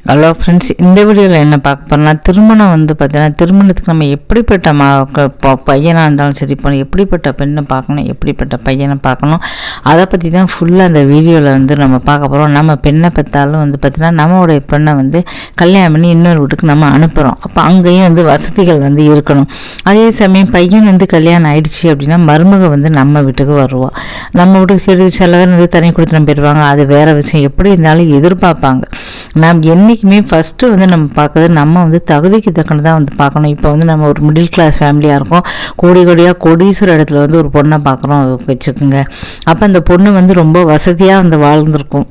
Hello friends, இந்த வீடியோவில் என்ன பார்க்க போகிறோம்னா, திருமணம் பார்த்தீங்கன்னா திருமணத்துக்கு நம்ம எப்படிப்பட்ட பையனாக இருந்தாலும் சரி, இப்போ எப்படிப்பட்ட பெண்ணை பார்க்கணும், எப்படிப்பட்ட பையனை பார்க்கணும், அதை பற்றி தான் ஃபுல்லாக அந்த வீடியோவில் நம்ம பார்க்க போகிறோம். நம்ம பெண்ணை பார்த்தாலும் பார்த்தீங்கன்னா நம்மளுடைய பெண்ணை கல்யாணம் பண்ணி இன்னொரு வீட்டுக்கு நம்ம அனுப்புகிறோம். அப்போ அங்கேயும் வசதிகள் இருக்கணும். அதே சமயம் பையன் கல்யாணம் ஆயிடுச்சு அப்படின்னா மருமக நம்ம வீட்டுக்கு வருவோம். நம்ம வீட்டுக்கு சரி சில பேர் தனி கொடுத்துட்டு போயிடுவாங்க. அது வேறு விஷயம். எப்படி இருந்தாலும் எதிர்பார்ப்பாங்க. நாம் என்றைக்குமே ஃபஸ்ட்டு நம்ம பார்க்குறது நம்ம தகுதிக்கு தக்கனதான் பார்க்கணும். இப்போ நம்ம ஒரு மிடில் கிளாஸ் ஃபேமிலியாக இருக்கோம். கோடியாக கோடீஸ்வர இடத்துல ஒரு பொண்ணை பார்க்குறோம் வச்சுக்கோங்க. அப்போ அந்த பொண்ணு ரொம்ப வசதியாக வாழ்ந்துருக்கும்.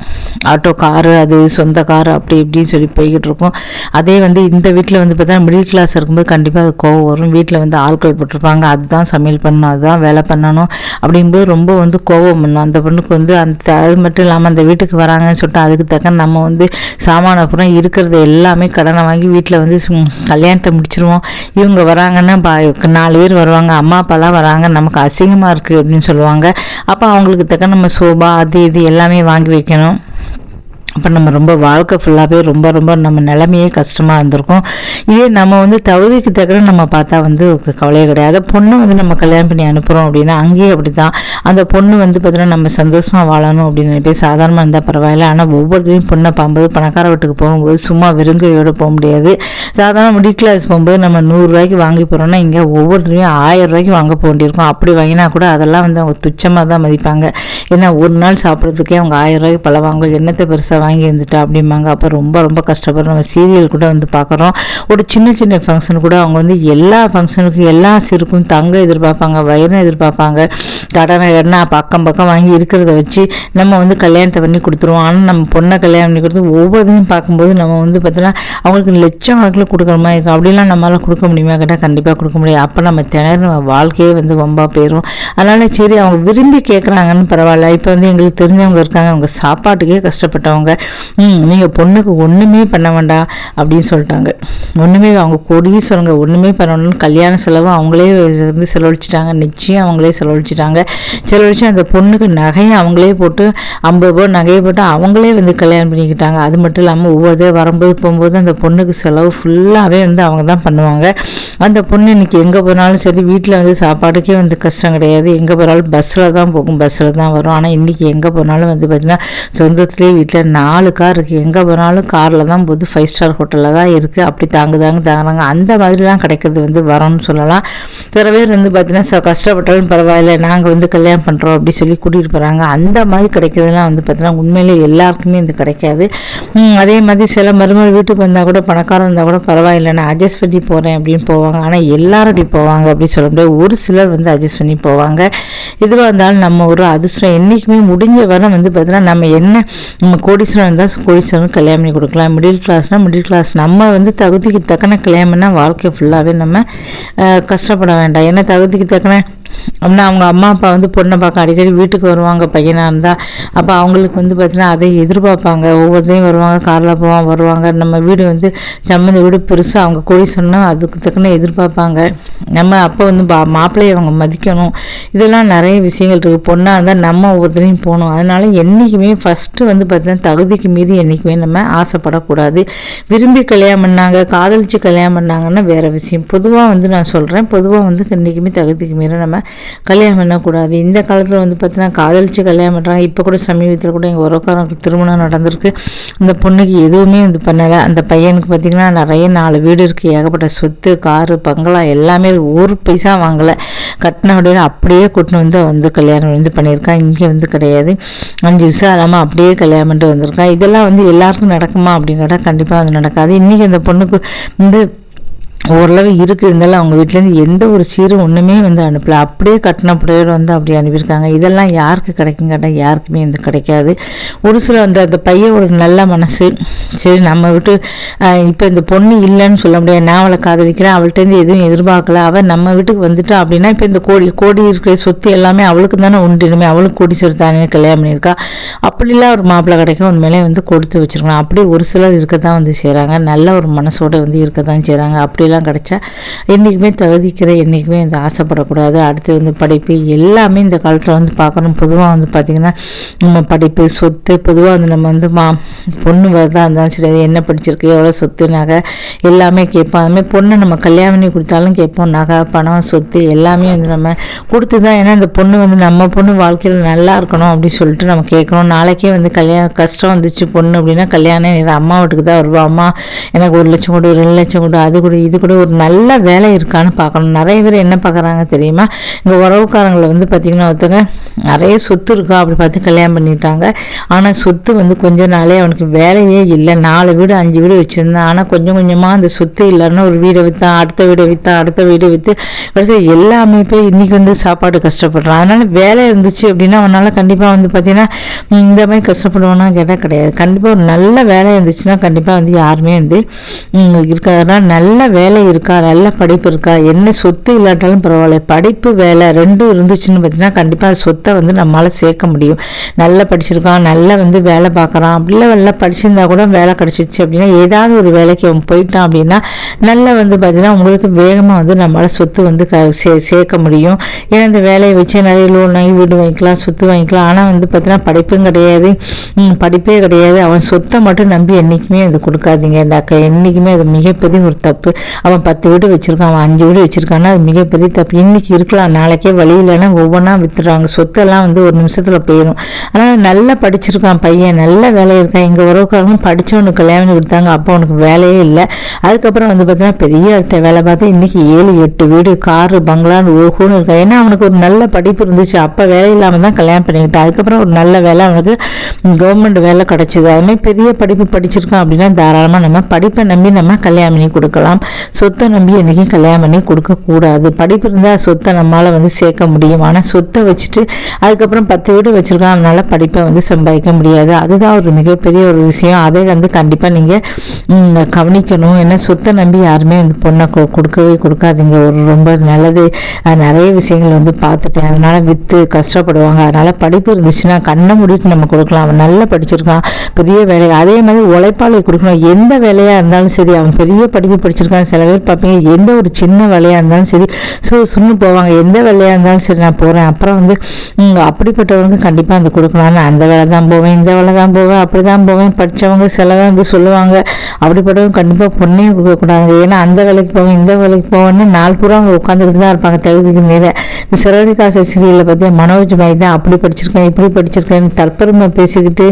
ஆட்டோ காரு, அது சொந்த காரு, அப்படி இப்படின்னு சொல்லி போய்கிட்டு இருக்கும். அதே இந்த வீட்டில் பார்த்தா மிடில் கிளாஸ் இருக்கும்போது கண்டிப்பாக அது கோவம் வரும். வீட்டில் ஆட்கள் போட்டிருப்பாங்க, அதுதான் சமையல் பண்ணணும், அதுதான் வேலை பண்ணணும் அப்படிங்கும்போது ரொம்ப கோவம் பண்ணும். அந்த பொண்ணுக்கு அந்த அது மட்டும் இல்லாமல் அந்த வீட்டுக்கு வராங்கன்னு சொல்லிட்டு அதுக்கு தக்க நம்ம சாமான அப்புறம் இருக்கிறது எல்லாமே கடனை வாங்கி வீட்டில் கல்யாணத்தை முடிச்சிருவோம். இவங்க வராங்கன்னா 4 பேர் வருவாங்க, அம்மா அப்பாலாம் வராங்க, நமக்கு அசிங்கமாக இருக்குது அப்படின்னு சொல்லுவாங்க. அப்போ அவங்களுக்கு தக்க நம்ம சோபா அது இது எல்லாமே வாங்கி வைக்கணும். அப்போ நம்ம ரொம்ப வாழ்க்கை ஃபுல்லாகவே ரொம்ப ரொம்ப நம்ம நிலைமையே கஷ்டமாக இருந்திருக்கும். இதே நம்ம தகுதிக்கு தக்க நம்ம பார்த்தா கவலையே கிடையாது. பொண்ணை நம்ம கல்யாணம் பண்ணி அனுப்புகிறோம் அப்படின்னா அங்கேயே அப்படி தான். அந்த பொண்ணு பார்த்தீங்கன்னா நம்ம சந்தோஷமாக வாழணும் அப்படின்னு நினைப்பேன். சாதாரணமாக இருந்தால் பரவாயில்ல. ஆனால் ஒவ்வொருத்தையும் பொண்ணை பார்க்கும்போது பணக்கார வீட்டுக்கு போகும்போது சும்மா வெறுங்கையோடு போக முடியாது. சாதாரண மிடில் கிளாஸ் போகும்போது நம்ம 100 ரூபாய்க்கு வாங்கி போகிறோம்னா இங்கே ஒவ்வொருத்தரையும் 1000 ரூபாய்க்கு வாங்க போக வேண்டியிருக்கும். அப்படி வாங்கினா கூட அதெல்லாம் அவங்க துச்சமாக தான் மதிப்பாங்க. ஏன்னா ஒரு நாள் சாப்பிட்றதுக்கே அவங்க 1000 ரூபாய்க்கு பல வாங்க, என்னத்தை பெருசாக வாங்கி வந்துட்டா அப்படிம்பாங்க. அப்போ ரொம்ப ரொம்ப கஷ்டப்படுறோம். நம்ம சீரியல் கூட பார்க்குறோம். ஒரு சின்ன சின்ன ஃபங்க்ஷன் கூட அவங்க எல்லா ஃபங்க்ஷனுக்கும் எல்லா சிறுக்கும் தங்க எதிர்பார்ப்பாங்க, வயிறும் எதிர்பார்ப்பாங்க. கடனை பக்கம் வாங்கி இருக்கிறத வச்சு நம்ம கல்யாணத்தை பண்ணி கொடுத்துருவோம். ஆனால் நம்ம பொண்ணை கல்யாணம் பண்ணி கொடுத்து ஒவ்வொருத்தையும் பார்க்கும்போது நம்ம பார்த்தீங்கன்னா அவங்களுக்கு லட்சம் கணக்கில் கொடுக்குற மாதிரி இருக்கும். அப்படிலாம் நம்மளால் கொடுக்க முடியுமா கேட்டால் கண்டிப்பாக கொடுக்க முடியாது. அப்போ நம்ம திணற வாழ்க்கையே வம்பா போயிடும். அதனால் சரி அவங்க விரும்பி கேட்குறாங்கன்னு பரவாயில்ல. இப்போ எங்களுக்கு தெரிஞ்சவங்க இருக்காங்க, அவங்க சாப்பாட்டுக்கே கஷ்டப்பட்டவங்க. நீங்கள் பொண்ணுக்கு ஒன்றுமே பண்ண வேண்டாம் அப்படின்னு சொல்லிட்டாங்க. ஒன்றுமே அவங்க கோடீஸ்வரங்க ஒன்றுமே பண்ணணும்னு கல்யாண செலவு அவங்களே செலவழிச்சிட்டாங்க. நிச்சயம் அவங்களே செலவழிச்சிட்டாங்க. செலவழித்து அந்த பொண்ணுக்கு நகையை அவங்களே போட்டு 50 ரூபா நகையை போட்டு அவங்களே கல்யாணம் பண்ணிக்கிட்டாங்க. அது மட்டும் இல்லாமல் ஒவ்வொரு வரும்போது போகும்போது அந்த பொண்ணுக்கு செலவு ஃபுல்லாகவே அவங்க தான் பண்ணுவாங்க. அந்த பொண்ணு இன்றைக்கி எங்கே போனாலும் சரி, வீட்டில் சாப்பாட்டுக்கே கஷ்டம் கிடையாது. எங்கே போனாலும் பஸ்ஸில் தான் போகும், பஸ்ஸில் தான் வரும். ஆனால் இன்றைக்கி எங்கே போனாலும் பார்த்திங்கன்னா சொந்தத்துலேயே வீட்டில் 4 கார் இருக்குது. எங்கே போனாலும் காரில் தான் போது 5 ஸ்டார் ஹோட்டலில் தான் இருக்குது. அப்படி தாங்குறாங்க. அந்த மாதிரிலாம் கிடைக்கிறது வரோன்னு சொல்லலாம். சில பேர் பார்த்தீங்கன்னா கஷ்டப்பட்டாலும் பரவாயில்ல, நாங்கள் கல்யாணம் பண்ணுறோம் அப்படி சொல்லி கூட்டிகிட்டு போகிறாங்க. அந்த மாதிரி கிடைக்கிறதுலாம் பார்த்தீங்கன்னா உண்மையிலே எல்லாருக்குமே கிடைக்காது. அதே மாதிரி சில மருமகள் வீட்டுக்கு வந்தால் கூட பணக்காரம் இருந்தால் கூட பரவாயில்ல, நான் அட்ஜஸ்ட் பண்ணி போகிறேன் அப்படின்னு போவாங்க. ஆனால் எல்லாரும் அப்படி போவாங்க அப்படின்னு சொல்ல முடியாது. ஒரு சிலர் அட்ஜஸ்ட் பண்ணி போவாங்க. இதுவாக இருந்தாலும் நம்ம ஒரு அதிர்ஷ்டம் என்றைக்குமே முடிஞ்ச வரை பார்த்தீங்கன்னா நம்ம கோடீஸ்வரன் இருந்தால் கோடீஸ்வரன் கல்யாணம் பண்ணி கொடுக்கலாம். மிடில் கிளாஸ்னால் மிடில் கிளாஸ். நம்ம தகுதிக்கு தக்கன கல்யாணம் பண்ணால் வாழ்க்கை ஃபுல்லாகவே நம்ம கஷ்டப்பட வேண்டாம். ஏன்னா தகுதிக்கு தக்கன அப்படின்னா அவங்க அம்மா அப்பா பொண்ணை பார்க்க அடிக்கடி வீட்டுக்கு வருவாங்க பையனாக இருந்தால். அப்போ அவங்களுக்கு பார்த்தீங்கன்னா அதை எதிர்பார்ப்பாங்க. ஒவ்வொருத்தையும் வருவாங்க, காரில் வருவாங்க. நம்ம வீடு சம்மந்த வீடு பெருசாக அவங்க கோடி சொன்னால் அதுக்கு தக்கன எதிர்பார்ப்பாங்க. நம்ம அப்போ மாப்பிள்ளையை அவங்க மதிக்கணும். இதெல்லாம் நிறைய விஷயங்கள் இருக்குது. பொண்ணாக இருந்தால் நம்ம ஒவ்வொருத்தரையும் போகணும். அதனால் என்றைக்குமே ஃபஸ்ட்டு பார்த்தீங்கன்னா தகுதிக்கு மீறி என்றைக்குமே நம்ம ஆசைப்படக்கூடாது. விரும்பி கல்யாணம் பண்ணாங்க, காதலித்து கல்யாணம் பண்ணாங்கன்னா வேறு விஷயம். பொதுவாக நான் சொல்கிறேன், பொதுவாக என்றைக்குமே தகுதிக்கு மீறி நம்ம கல்யாணம் பண்ணக்கூடாது. இந்த காலத்தில் பார்த்தீங்கன்னா காதலிச்சு கல்யாணம் பண்ணுறாங்க. இப்போ கூட சமீபத்தில் கூட எங்கள் உறவுக்காரங்களுக்கு திருமணம் நடந்திருக்கு. அந்த பொண்ணுக்கு எதுவுமே பண்ணலை. அந்த பையனுக்கு பார்த்திங்கன்னா நிறைய 4 வீடு இருக்குது, ஏகப்பட்ட சொத்து, காரு, பங்களா எல்லாமே. ஒரு பைசா வாங்கலை. கட்டின உடனே அப்படியே கூட்டின்னு கல்யாணம் பண்ணியிருக்கான். இங்கே கிடையாது, 5 விஷயம் இல்லாமல் அப்படியே கல்யாணம் பண்ணிட்டு வந்திருக்கான். இதெல்லாம் எல்லாருக்கும் நடக்குமா அப்படின்னு கேட்டால் கண்டிப்பாக நடக்காது. இன்றைக்கி அந்த பொண்ணுக்கு ஓரளவு இருக்குது. இருந்தாலும் அவங்க வீட்டிலேருந்து எந்த ஒரு சீரும் ஒன்றுமே அனுப்பலை. அப்படியே கட்டின புடையோடு அப்படி அனுப்பியிருக்காங்க. இதெல்லாம் யாருக்கு கிடைக்கும் கேட்டால் யாருக்குமே கிடைக்காது. ஒரு சில அந்த பையன் ஒரு நல்ல மனசு, சரி நம்ம விட்டு இப்போ இந்த பொண்ணு இல்லைன்னு சொல்ல முடியாது. நான் அவளை காதலிக்கிறேன், அவள்கிட்டருந்து எதுவும் எதிர்பார்க்கல, அவள் நம்ம வீட்டுக்கு வந்துட்டா அப்படின்னா இப்போ இந்த கோடி இருக்கிற சொத்து எல்லாமே அவளுக்கு தானே உண்டு. இனிமேல் அவளுக்கு கோடி தானே கல்யாணம் பண்ணியிருக்கா. அப்படிலாம் ஒரு மாப்பிள்ளை கிடைக்கும் உண்மையிலே கொடுத்து வச்சுருக்கலாம். அப்படி ஒரு சிலர் இருக்க தான் செய்கிறாங்க. நல்ல ஒரு மனசோடு இருக்க தான் செய்கிறாங்க. அப்படி பதவியெல்லாம் கிடைச்சா என்றைக்குமே தகுதிக்கிற என்றைக்குமே வந்து ஆசைப்படக்கூடாது. அடுத்து வந்து படிப்பு எல்லாமே இந்த காலத்தில் வந்து பார்க்கணும். பொதுவாக வந்து பார்த்திங்கன்னா நம்ம படிப்பு சொத்து பொதுவாக வந்து நம்ம வந்து பொண்ணு வரதா இருந்தாலும் சரி, அது என்ன படிச்சிருக்கு, எவ்வளோ சொத்து நகை எல்லாமே கேட்போம். அதுமாதிரி பொண்ணை நம்ம கல்யாணம் பண்ணி கொடுத்தாலும் கேட்போம். நகை பணம் சொத்து எல்லாமே வந்து நம்ம கொடுத்து தான். ஏன்னா இந்த பொண்ணு வந்து நம்ம பொண்ணு வாழ்க்கையில் நல்லா இருக்கணும் அப்படின்னு சொல்லிட்டு நம்ம கேட்குறோம். நாளைக்கே வந்து கஷ்டம் வந்துச்சு பொண்ணு அப்படின்னா கல்யாணம் என் அம்மா வீட்டுக்கு தான் வருவா. அம்மா எனக்கு 1 லட்சம் கொடு 2 லட்சம் கொடு அது கூட இது கூட ஒரு நல்ல வேலை இருக்கான்னு பார்க்கணும். நிறைய பேர் என்ன பார்க்குறாங்க தெரியுமா, இங்கே உறவுக்காரங்களை வந்து பார்த்திங்கன்னா ஒருத்தங்க நிறைய சொத்து இருக்கா அப்படி பார்த்து கல்யாணம் பண்ணிட்டாங்க. ஆனால் சொத்து வந்து கொஞ்ச நாளே அவனுக்கு வேலையே இல்லை. 4 வீடு 5 வீடு வச்சுருந்தான். ஆனால் கொஞ்சம் கொஞ்சமாக அந்த சொத்து இல்லைன்னா ஒரு வீடை விற்றான், அடுத்த வீடை விற்றான், அடுத்த வீடை விற்று எல்லாமே போய் இன்றைக்கி வந்து சாப்பாடு கஷ்டப்படுறான். அதனால் வேலை இருந்துச்சு அப்படின்னா அவனால் கண்டிப்பாக வந்து பார்த்திங்கன்னா இந்த மாதிரி கஷ்டப்படுவானா கேட்டால் கிடையாது. கண்டிப்பாக ஒரு நல்ல வேலை இருந்துச்சுன்னா கண்டிப்பாக வந்து யாருமே வந்து இருக்கிறதுனா நல்ல வேலை இருக்கா, நல்ல படிப்பு இருக்கா, என்ன சொத்து இல்லாட்டாலும் பரவாயில்ல, படிப்பு வேலை ரெண்டும் இருந்துச்சுன்னு பார்த்தீங்கன்னா கண்டிப்பாக சொத்தை வந்து நம்மளால் சேர்க்க முடியும். நல்லா படிச்சிருக்கான், நல்லா வந்து வேலை பார்க்குறான், அப்படிலாம் நல்லா படிச்சிருந்தா கூட வேலை கிடச்சிருச்சு அப்படின்னா ஏதாவது ஒரு வேலைக்கு அவன் போயிட்டான் அப்படின்னா நல்லா வந்து பார்த்திங்கன்னா உங்களுக்கு வேகமாக வந்து நம்மளால் சொத்து வந்து சேர்க்க முடியும். ஏன்னா இந்த வேலையை வச்சு நிறைய லோன் வாங்கி வீடு வாங்கிக்கலாம், சொத்து வாங்கிக்கலாம். ஆனால் வந்து பார்த்தீங்கன்னா படிப்பும் கிடையாது, படிப்பே கிடையாது. அவன் சொத்தை மட்டும் நம்பி என்றைக்குமே அது கொடுக்காதீங்க. என்றைக்குமே அது மிகப்பெரிய ஒரு தப்பு. அவன் 10 வீடு வச்சுருக்கான், அவன் 5 வீடு வச்சுருக்கான்னா அது மிகப்பெரிய தப்பு. இன்றைக்கி இருக்கலாம், நாளைக்கே வழி இல்லைன்னா ஒவ்வொன்றா விற்றுறாங்க. சொத்தெல்லாம் வந்து ஒரு நிமிஷத்தில் போயிடும். ஆனால் நல்லா படிச்சிருக்கான் பையன், நல்ல வேலை இருக்கான். எங்கள் உறவுக்காரங்க படித்தவனுக்கு கல்யாணம் கொடுத்தாங்க, அப்போ அவனுக்கு வேலையே இல்லை. அதுக்கப்புறம் வந்து பார்த்தீங்கன்னா பெரிய இடத்த வேலை பார்த்து இன்றைக்கி 7 8 வீடு காரு பங்களான்னு ஓஹோன்னு இருக்கான். ஏன்னா அவனுக்கு ஒரு நல்ல படிப்பு இருந்துச்சு, அப்போ வேலை இல்லாமல் தான் கல்யாணம் பண்ணிக்கிட்டான். அதுக்கப்புறம் ஒரு நல்ல வேலை அவனுக்கு கவர்மெண்ட் வேலை கிடச்சிது. அதுமாதிரி பெரிய படிப்பு படிச்சிருக்கான் அப்படின்னா தாராளமாக நம்ம படிப்பை நம்பி நம்ம கல்யாணம் பண்ணி கொடுக்கலாம். சொத்தை நம்பி என்றைக்கும் கல்யாணம் பண்ணி கொடுக்கக்கூடாது. படிப்பு இருந்தால் சொத்தை நம்மளால் வந்து சேர்க்க முடியும். ஆனால் சொத்தை வச்சுட்டு அதுக்கப்புறம் 10 வீடு வச்சுருக்கான், அதனால் படிப்பை வந்து சம்பாதிக்க முடியாது. அதுதான் ஒரு மிகப்பெரிய ஒரு விஷயம். அதை வந்து கண்டிப்பாக நீங்கள் கவனிக்கணும். ஏன்னா சொத்தை நம்பி யாருமே வந்து பொண்ணை கொடுக்கவே கொடுக்காதீங்க. ஒரு ரொம்ப நல்லது நிறைய விஷயங்கள் வந்து பார்த்துட்டேன். அதனால் விற்று கஷ்டப்படுவாங்க. அதனால் படிப்பு இருந்துச்சுன்னா கண்ணை மூடிட்டு நம்ம கொடுக்கலாம். அவன் நல்லா படிச்சிருக்கான், பெரிய வேலை. அதே மாதிரி உழைப்பாளி கொடுக்கணும். எந்த வேலையாக இருந்தாலும் சரி, அவன் பெரிய படிப்பு படிச்சிருக்கான். சில பேர் பார்ப்பீங்க எந்த ஒரு சின்ன வேலையாக இருந்தாலும் சரி சுன்னு போவாங்க. எந்த வேலையாக இருந்தாலும் சரி நான் போகிறேன். அப்புறம் வந்து அப்படிப்பட்டவங்க கண்டிப்பாக அந்த கொடுக்கலாம். நான் அந்த வேலை தான் போவேன், இந்த வேலை தான் போவேன், அப்படி தான் போவேன். படித்தவங்க சிலவே வந்து சொல்லுவாங்க. அப்படிப்பட்டவங்க கண்டிப்பாக பொண்ணையும் கொடுக்கக்கூடாது. ஏன்னா அந்த வேலைக்கு போவேன் இந்த வேலைக்கு போவேன்னு நாள் பூரா அவங்க உட்காந்துக்கிட்டு தான் இருப்பாங்க தகுதிக்கு மேலே. இந்த சிறகடிக்காசை சீரியலில் பார்த்தியா மனோஜ் பாய் தான் அப்படி படிச்சிருக்கேன் இப்படி படிச்சிருக்கேன்னு தற்பெருமை பேசிக்கிட்டு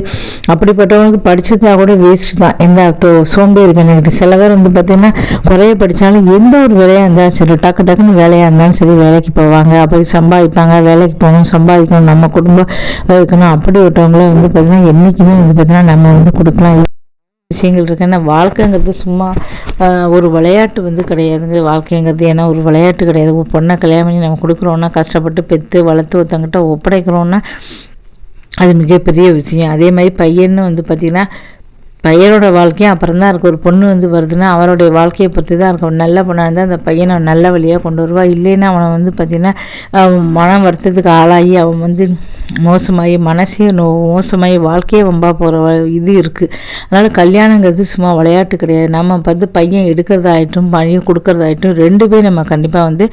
அப்படிப்பட்டவங்களுக்கு படிச்சிருந்தா கூட வேஸ்ட் தான். எந்த சோம்பேறி பண்ணிக்கிட்டு சில பேர் வந்து பார்த்திங்கன்னா குறைய படித்தாலும் எந்த ஒரு வேலையாக இருந்தாலும் சரி டக்குன்னு வேலையாக இருந்தாலும் சரி வேலைக்கு போவாங்க. அப்படி சம்பாதிப்பாங்க. வேலைக்கு போகணும், சம்பாதிக்கணும், நம்ம குடும்பம் இருக்கணும். அப்படி விட்டவங்கள வந்து பார்த்திங்கன்னா என்றைக்குமே வந்து பார்த்திங்கன்னா நம்ம வந்து கொடுக்கலாம் விஷயங்கள் இருக்குது. ஏன்னா வாழ்க்கைங்கிறது சும்மா ஒரு விளையாட்டு வந்து கிடையாதுங்க வாழ்க்கைங்கிறது. ஏன்னா ஒரு விளையாட்டு கிடையாது. ஒரு பொண்ணை கல்யாணம் பண்ணி நம்ம கொடுக்குறோன்னா கஷ்டப்பட்டு பெற்று வளர்த்து ஒருத்தங்கிட்ட ஒப்படைக்கிறோன்னா அது மிகப்பெரிய விஷயம். அதே மாதிரி பையன்னு வந்து பார்த்திங்கன்னா பையனோட வாழ்க்கையும் அப்புறம் தான் இருக்கும். ஒரு பொண்ணு வந்து வருதுன்னா அவனுடைய வாழ்க்கையை பொறுத்து தான் இருக்கும். நல்ல பொண்ணாக இருந்தால் அந்த பையனை நல்ல வழியாக கொண்டு வருவா. இல்லைன்னா அவனை வந்து பார்த்திங்கன்னா மனம் வருத்தத்துக்கு ஆளாகி அவன் வந்து மோசமாகி மனசையும் மோசமாகி வாழ்க்கையே வம்பா போகிற இது இருக்குது. அதனால் கல்யாணங்கிறது சும்மா விளையாட்டு கிடையாது. நம்ம பார்த்து பையன் எடுக்கிறதாயிட்டும் பையன் கொடுக்குறதாயிட்டும் 2 பேரும் நம்ம கண்டிப்பாக வந்து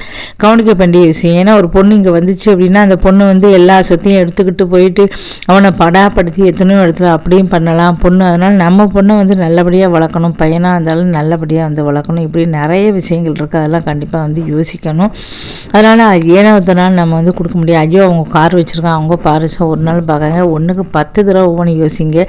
கவனிக்க வேண்டிய விஷயம். ஏன்னா ஒரு பொண்ணு இங்கே வந்துச்சு அப்படின்னா அந்த பொண்ணு வந்து எல்லா சொத்தையும் எடுத்துக்கிட்டு போயிட்டு அவனை படாப்படுத்தி எத்தனையோ இடத்துல அப்படியும் பண்ணலாம் பொண்ணு. அதனால் நம்ம பொண்ணை வந்து நல்லபடியாக வளர்க்கணும், பையனாக இருந்தாலும் நல்லபடியாக வந்து வளர்க்கணும். இப்படி நிறைய விஷயங்கள் இருக்குது. அதெல்லாம் கண்டிப்பாக வந்து யோசிக்கணும். அதனால் ஏனாவதுனால நம்ம வந்து கொடுக்க முடியாது. ஐயோ அவங்க கார் வச்சுருக்காங்க, அவங்க பாரிசம் ஒரு நாள் பார்க்காங்க, ஒன்றுக்கு 10 தடவை ஒவ்வொன்று யோசிங்க.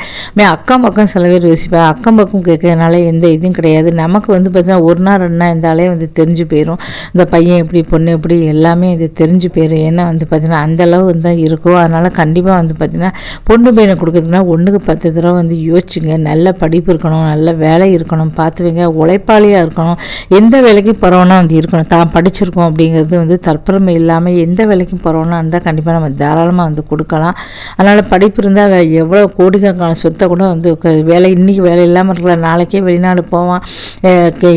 அக்கம் பக்கம் சில பேர் யோசிப்பேன். அக்கம் பக்கம் கேட்கறதுனால எந்த இதுவும் கிடையாது. நமக்கு வந்து பார்த்தீங்கன்னா 1 நாள் 2 நாள் இருந்தாலே வந்து தெரிஞ்சு போயிடும். இந்த பையன் எப்படி பொண்ணு எப்படி எல்லாமே இது தெரிஞ்சு போயிடும். ஏன்னா வந்து பார்த்திங்கன்னா அந்தளவு வந்து இருக்கும். அதனால் கண்டிப்பாக வந்து பார்த்திங்கன்னா பொண்ணு பையனை கொடுக்குறதுனா 1க்கு 10 தடவை வந்து யோசிச்சுங்க. நல்ல படிப்பு இருக்கணும், நல்ல வேலை இருக்கணும், பார்த்துவீங்க, உழைப்பாளியாக இருக்கணும். எந்த வேலைக்கும் பரவானா வந்து இருக்கணும். தான் படிச்சிருக்கோம் அப்படிங்கிறது வந்து தற்பெருமை இல்லாமல் எந்த வேலைக்கும் பரவானா இருந்தால் கண்டிப்பாக நம்ம தாராளமாக வந்து கொடுக்கலாம். அதனால் படிப்பு இருந்தால் எவ்வளோ கோடிக்கணக்கான சொத்தை கூட வந்து வேலை இன்றைக்கி வேலை இல்லாமல் இருக்கலாம், நாளைக்கே வெளிநாடு போவான்.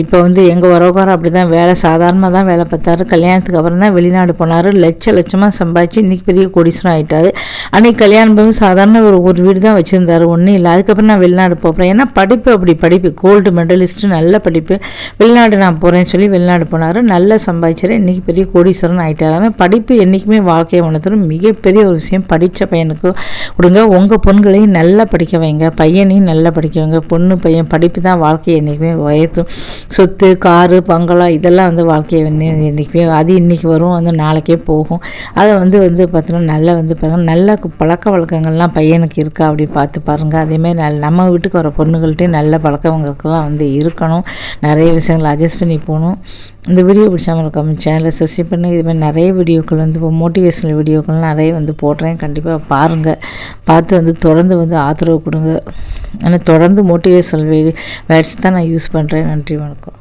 இப்போ வந்து எங்கள் உறவுக்காரர் அப்படி தான் வேலை சாதாரணமாக தான் வேலை பார்த்தாரு. கல்யாணத்துக்கு அப்புறம் தான் வெளிநாடு போனார். லட்சமாக சம்பாதிச்சு இன்றைக்கி பெரிய கோடீஸ்வரன் ஆகிட்டார். அன்றைக்கி கல்யாணம் போது சாதாரண ஒரு வீடு தான் வச்சுருந்தார், ஒன்றும் இல்லை. அதுக்கப்புறம் நான் வெளிநாடு போகிறேன், ஏன்னா படிப்பு அப்படி படிப்பு கோல்டு மெடலிஸ்ட்டு, நல்ல படிப்பு, வெளிநாடு நான் போகிறேன்னு சொல்லி வெளிநாடு போனார். நல்லா சம்பாதிச்சார், இன்றைக்கி பெரிய கோடீஸ்வரன் ஆகிட்டார். படிப்பு என்றைக்குமே வாழ்க்கையை உணர்த்தும் மிகப்பெரிய ஒரு விஷயம். படித்த பையனுக்கு கொடுங்க, உங்கள் பொண்களையும் நல்லா படிக்க வைங்க, பையனையும் நல்லா படிக்க வைங்க. பொண்ணு பையன் படிப்பு தான் வாழ்க்கையை என்றைக்குமே உயர்த்தும். சொத்து காரு பங்களா இதெல்லாம் வந்து வாழ்க்கையை என்றைக்குமே அது இன்றைக்கி வரும், வந்து நாளைக்கே போகும். அதை வந்து பார்த்தீங்கன்னா நல்லா வந்து பாருங்கள், நல்ல பழக்க வழக்கங்கள்லாம் பையனுக்கு இருக்கா அப்படி பார்த்து பாருங்கள். அதேமாதிரி நம்ம வீட்டுக்கு வர பொண்ணுகள்கிட்டையும் நல்ல பழக்கவங்களுக்கெல்லாம் வந்து இருக்கணும். நிறைய விஷயங்களை அட்ஜஸ்ட் பண்ணி போகணும். இந்த வீடியோ பிடிச்சாமல் இருக்காம சேனலை சப்ஸ்கிரைப் பண்ணி இதுமாதிரி நிறைய வீடியோக்கள் வந்து இப்போ மோட்டிவேஷனல் வீடியோக்கள் நிறைய வந்து போடுறேன். கண்டிப்பாக பாருங்கள், பார்த்து வந்து தொடர்ந்து வந்து ஆதரவு கொடுங்க. ஆனால் தொடர்ந்து மோட்டிவேஷனல் வேர்ட்ஸ் தான் நான் யூஸ் பண்ணுறேன். நன்றி, வணக்கம்.